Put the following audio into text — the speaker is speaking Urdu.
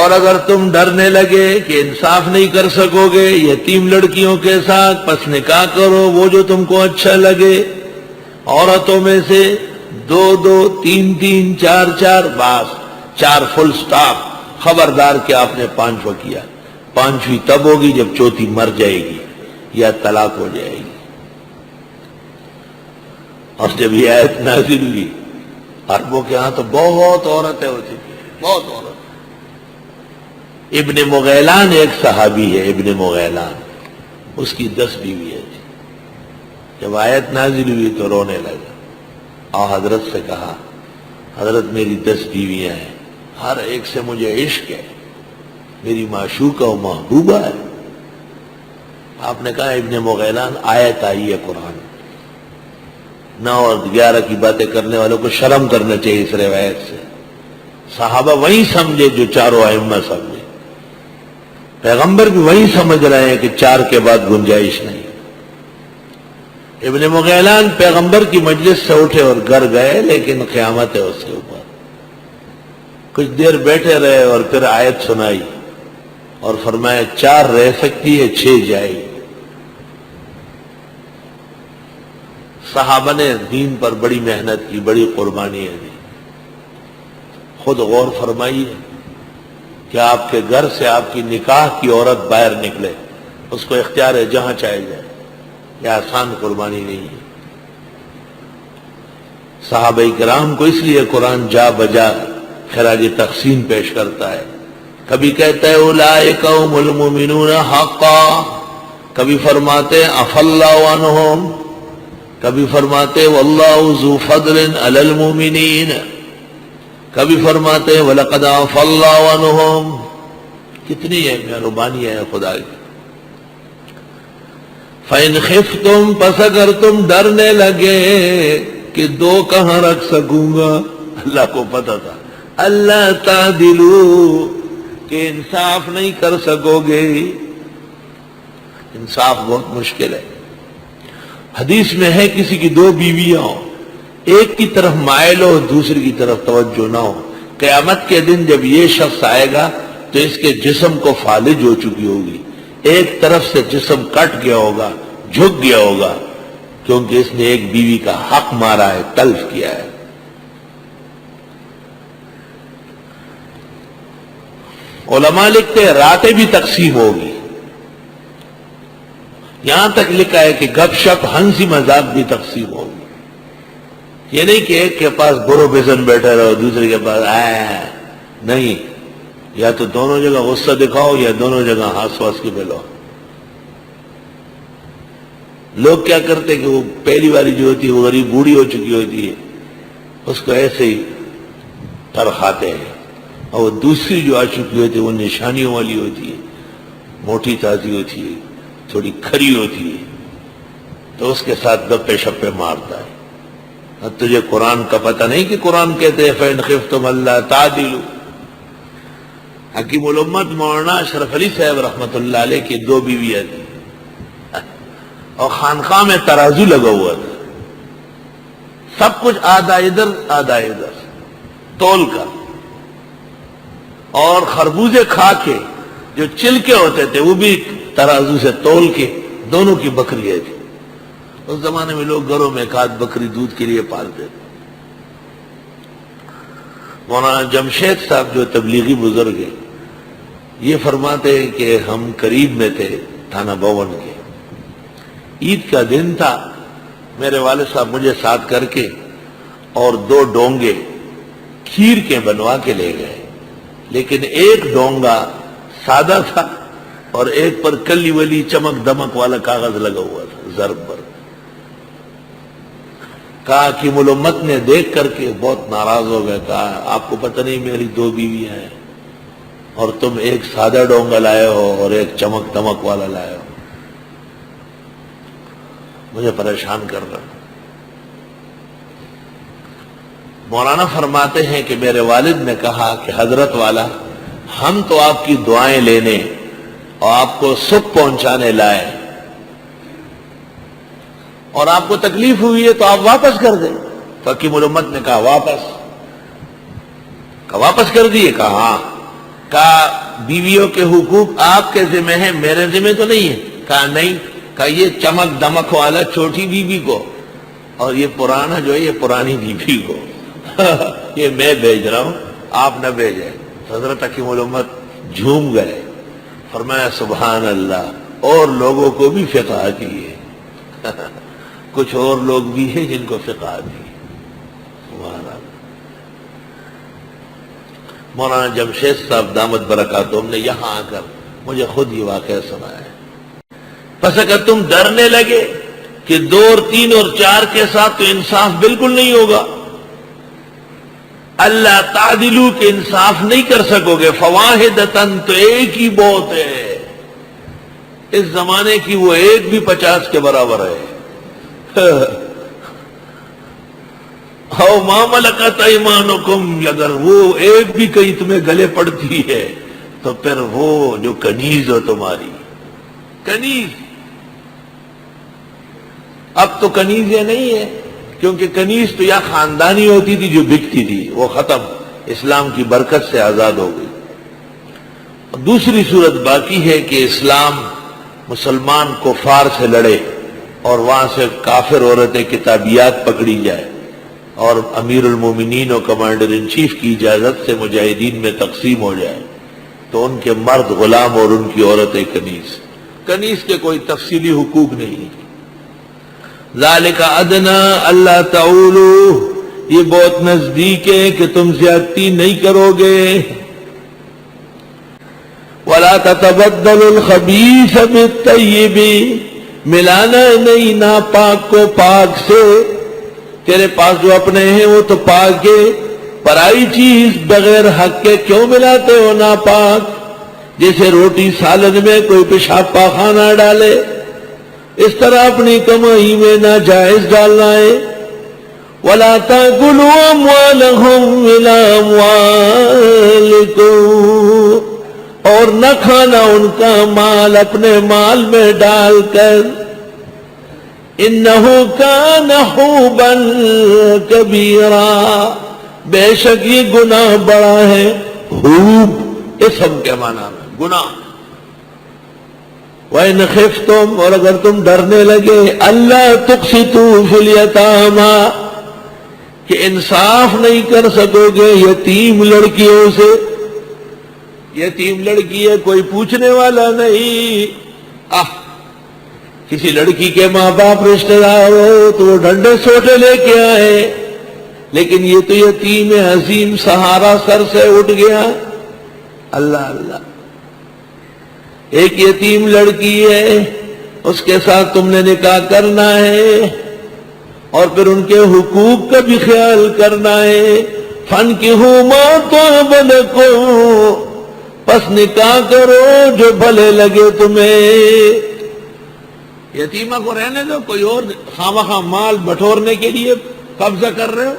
اور اگر تم ڈرنے لگے کہ انصاف نہیں کر سکو گے یتیم لڑکیوں کے ساتھ، پس نکاح کرو وہ جو تم کو اچھا لگے، عورتوں میں سے 2 2 3 3 4 4، بس 4 فل سٹاپ، خبردار کہ آپ نے 5واں کیا، 5ویں تب ہوگی جب چوتھی مر جائے گی یا طلاق ہو جائے گی۔ اور جب یہ آیت نازل ہوئی عربوں کے ہاں تو بہت عورتیں ہوتی تھی، بہت عورت۔ ابن مغیلان ایک صحابی ہے، ابن مغیلان، اس کی 10 بیویاں تھی۔ جب آیت نازل ہوئی تو رونے لگا اور حضرت سے کہا حضرت میری 10 بیویاں ہیں، ہر ایک سے مجھے عشق ہے، میری معشوقہ و محبوبہ ہے۔ آپ نے کہا ابن مغیلان آیت آئی ہے قرآن، 9 اور 11 کی باتیں کرنے والوں کو شرم کرنا چاہیے اس روایت سے۔ صحابہ وہی سمجھے جو چاروں ائمہ سمجھے، پیغمبر بھی وہی سمجھ رہے ہیں کہ 4 کے بعد گنجائش نہیں۔ ابن مغیلان پیغمبر کی مجلس سے اٹھے اور گھر گئے، لیکن قیامت ہے اس کے اوپر۔ کچھ دیر بیٹھے رہے اور پھر آیت سنائی اور فرمایا 4 رہ سکتی ہے، 6 جائے گی۔ صحابہ نے دین پر بڑی محنت کی، بڑی قربانیاں دی۔ خود غور فرمائیے کہ آپ کے گھر سے آپ کی نکاح کی عورت باہر نکلے، اس کو اختیار ہے جہاں چاہے جائے، یہ آسان قربانی نہیں ہے۔ صحابہ کرام کو اس لیے قرآن جا بجا خراج تقسیم پیش کرتا ہے، کبھی کہتا ہے اولئک هم المؤمنون حقا، کبھی فرماتے عفی اللہ عنہم، کبھی فرماتے واللہ ذو فضل علی المؤمنین، کبھی فرماتے وَلَقَدْ عَفَا اللَّهُ عَنْهُمْ۔ کتنی ہے مہربانی ہے خدا کی۔ فَإِنْ خِفْتُمْ، پس اگر تم ڈرنے لگے کہ 2 کہاں رکھ سکوں گا، اللہ کو پتا تھا، اللہ تعدلوا، کہ انصاف نہیں کر سکو گے۔ انصاف بہت مشکل ہے۔ حدیث میں ہے کسی کی 2 بیویاں ہوں، ایک کی طرف مائل ہو دوسری کی طرف توجہ نہ ہو، قیامت کے دن جب یہ شخص آئے گا تو اس کے جسم کو فالج ہو چکی ہوگی، ایک طرف سے جسم کٹ گیا ہوگا، جھک گیا ہوگا، کیونکہ اس نے ایک بیوی کا حق مارا ہے، تلف کیا ہے۔ علماء لکھتے ہیں راتیں بھی تقسیم ہوگی، یہاں تک لکھا ہے کہ گپ شپ ہنسی مذاق بھی تقسیم ہوگی۔ یہ نہیں کہ ایک کے پاس برو بزن بیٹھے رہو دوسرے کے پاس نہیں، یا تو دونوں جگہ غصہ دکھاؤ یا دونوں جگہ ہنس وس کے ملو۔ لوگ کیا کرتے کہ وہ پہلی والی جو ہوتی ہے وہ غریب بوڑھی ہو چکی ہوتی ہے، اس کو ایسے ہی ترخاتے ہیں، اور وہ دوسری جو آ چکی ہوتی ہے وہ نشانیوں والی ہوتی ہے، موٹی تازی ہوتی ہے، تھوڑی کھری ہوتی ہے، تو اس کے ساتھ گپے شپے مارتا ہے۔ اب تجھے قرآن کا پتہ نہیں کہ قرآن کہتے ہیں فَإِنْ خِفْتُمْ أَلَّا تَعْدِلُوا۔ حکیم الامت مولانا اشرف علی صاحب رحمۃ اللہ علیہ کی 2 بیویاں تھیں، اور خانقاہ میں ترازو لگا ہوا تھا، سب کچھ آدھا ادھر آدھا ادھر تول کر، اور خربوزے کھا کے جو چلکے ہوتے تھے وہ بھی ترازو سے تول کے، دونوں کی بکریاں تھیں۔ اس زمانے میں لوگ گھروں میں 1 بکری دودھ کے لیے پالتے تھے۔ مولانا جمشید صاحب جو تبلیغی بزرگ ہیں، یہ فرماتے ہیں کہ ہم قریب میں تھے تھانہ بھون کے، عید کا دن تھا، میرے والد صاحب مجھے ساتھ کر کے اور 2 ڈونگے کھیر کے بنوا کے لے گئے، لیکن ایک ڈونگا سادہ تھا اور ایک پر کلی ولی چمک دمک والا کاغذ لگا ہوا تھا ضرب پر۔ کہا کہ ملمت نے دیکھ کر کے بہت ناراض ہو گئے، کہا آپ کو پتہ نہیں میری 2 بیویاں ہیں اور تم ایک سادہ ڈونگا لائے ہو اور ایک چمک دمک والا لائے ہو، مجھے پریشان کر رہا۔ مولانا فرماتے ہیں کہ میرے والد نے کہا کہ حضرت والا، ہم تو آپ کی دعائیں لینے اور آپ کو سکھ پہنچانے لائے، اور آپ کو تکلیف ہوئی ہے تو آپ واپس کر دیں۔ حکیم الامت نے کہا واپس کر دیے؟ کہا ہاں، کہا بیویوں کے حقوق آپ کے ذمہ ہیں، میرے ذمہ تو نہیں ہے؟ کہا نہیں۔ کہا یہ چمک دمک والا چھوٹی بیوی کو اور یہ پرانا جو ہے یہ پرانی بیوی کو یہ میں بھیج رہا ہوں، آپ نہ بھیجیں۔ حضرت حکیم الامت جھوم گئے، فرمایا سبحان اللہ، اور لوگوں کو بھی فقہ آتی ہے کچھ اور لوگ بھی ہیں جن کو فقہ آتی ہے۔ سبحان اللہ۔ مولانا جمشید صاحب دامت برکاتہم نے یہاں آ کر مجھے خود یہ واقعہ سنایا ہے۔ پس اگر تم ڈرنے لگے کہ 2 اور 3 اور 4 کے ساتھ تو انصاف بالکل نہیں ہوگا، اللہ تعدلو کے انصاف نہیں کر سکو گے، فواحدتن تو ایک ہی بہت ہے، اس زمانے کی وہ ایک بھی 50 کے برابر ہے۔ او ما ملکت ایمانکم، اگر وہ ایک بھی کہیں تمہیں گلے پڑتی ہے تو پھر وہ جو کنیز ہو تمہاری، کنیز۔ اب تو کنیز یہ نہیں ہے، کیونکہ کنیز تو یا خاندانی ہوتی تھی جو بکتی تھی، وہ ختم، اسلام کی برکت سے آزاد ہو گئی۔ دوسری صورت باقی ہے کہ اسلام مسلمان کفار سے لڑے اور وہاں سے کافر عورتیں کتابیات پکڑی جائے اور امیر المومنین اور کمانڈر ان چیف کی اجازت سے مجاہدین میں تقسیم ہو جائے، تو ان کے مرد غلام اور ان کی عورتیں کنیز۔ کنیز کے کوئی تفصیلی حقوق نہیں۔ ذالک ادنا اللہ تعولو، یہ بہت نزدیک ہے کہ تم زیادتی نہیں کرو گے۔ ولا تتبدل الخبیث بالطیب، ملانا نہیں ناپاک کو پاک سے۔ تیرے پاس جو اپنے ہیں وہ تو پاک ہے، پرائی چیز بغیر حق کے کیوں ملاتے ہو ناپاک؟ جیسے روٹی سالن میں کوئی پیشاب پاخانہ ڈالے، اس طرح اپنی کمائی میں ناجائز ڈالنا ہے۔ وَلَا تَأْكُلُوا أَمْوَالَهُمْ إِلَىٰ أَمْوَالِكُمْ، اور نہ کھانا ان کا مال اپنے مال میں ڈال کر۔ إِنَّهُ كَانَ حُوبًا كَبِيرًا، بے شک یہ گناہ بڑا ہے۔ حوب اسم کے معنی میں گناہ۔ وَإِنْ خِفْتُمْ، اور اگر تم ڈرنے لگے، أَلَّا تُقْسِطُوا فِي الْيَتَامَىٰ، کہ انصاف نہیں کر سکو گے یتیم لڑکیوں سے۔ یتیم لڑکی ہے، کوئی پوچھنے والا نہیں۔ کسی لڑکی کے ماں باپ رشتہ دار ہو تو وہ ڈنڈے سوٹے لے کے آئے، لیکن یہ تو یتیم عظیم، سہارا سر سے اٹھ گیا۔ اللہ اللہ، ایک یتیم لڑکی ہے، اس کے ساتھ تم نے نکاح کرنا ہے اور پھر ان کے حقوق کا بھی خیال کرنا ہے۔ فَانْكِحُوا مَا طَابَ لَكُمْ، پس نکاح کرو جو بھلے لگے تمہیں۔ یتیمہ کو رہنے دو، کوئی اور خواہ مخواہ مال بٹورنے کے لیے قبضہ کر رہے ہو۔